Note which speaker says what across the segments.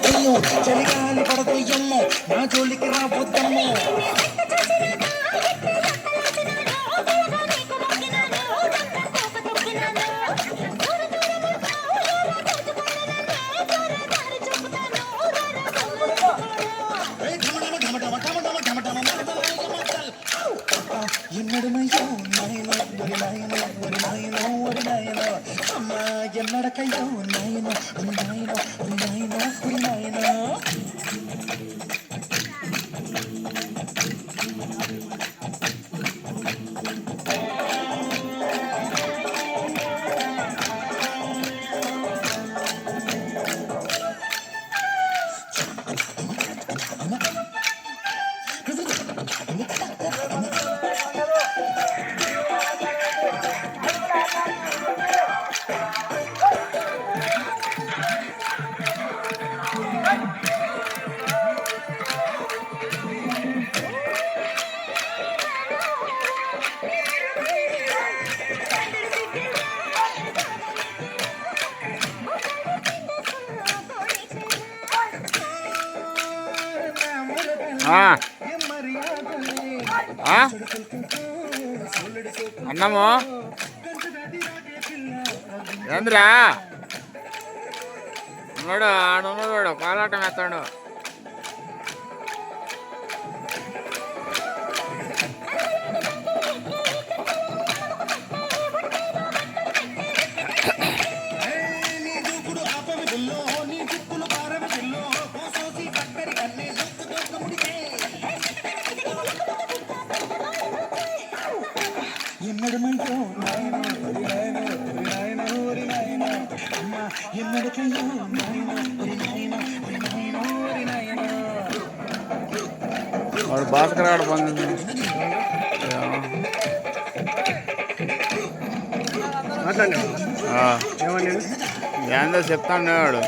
Speaker 1: గిల్లు చలిగాలి పడదు ఎమ్మో నా జోలికి రాబోద్దమ్మో ఎన్నడమయ్యో నాయనో ఒరి నాయనో ఒరి నాయనో ఒరి నాయనో అమ్మ ఎన్నడకయ్యో నాయనో ఒరి నాయనో ఒరి నాయనో ఒరి నాయనో
Speaker 2: అన్నము ఏంద్రా ఉన్నాడు ఆడున్నాడు కోలాటం ఎత్తాడు
Speaker 1: ఎన్నడమంటో నాయనో ఒరి నాయనో ఒరి నాయనో ఒరి నాయనో అమ్మ ఎన్నడకయ్యో నాయనో ఒరి నాయనో ఒరి నాయనో ఒరి నాయనో
Speaker 2: వాడు భాస్కర్ ఆడ పొందింది ఏందో చెప్తాను వాడు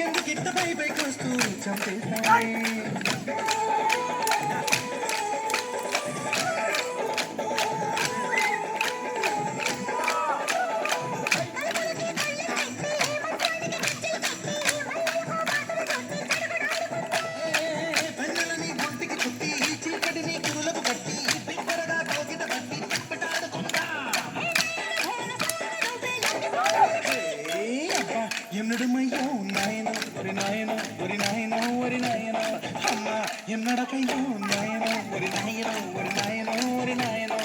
Speaker 1: ఎందుకు ఇంత పైకి వస్తూ చంపేస్తాయి పెన్నెలని గుంటికి చుట్టి చీకటిని కురులకు కట్టి బిగ్గరగా కోకిట పట్టి తిప్పటాడుకుంటా ఎన్నడమయ్యో నాయనో ఒరి నాయనో ఒరి నాయనో ఒరి నాయనో అమ్మ ఎన్నడకయ్యో నాయనో ఒరి నాయనో ఒరి నాయనో ఒరి నాయనో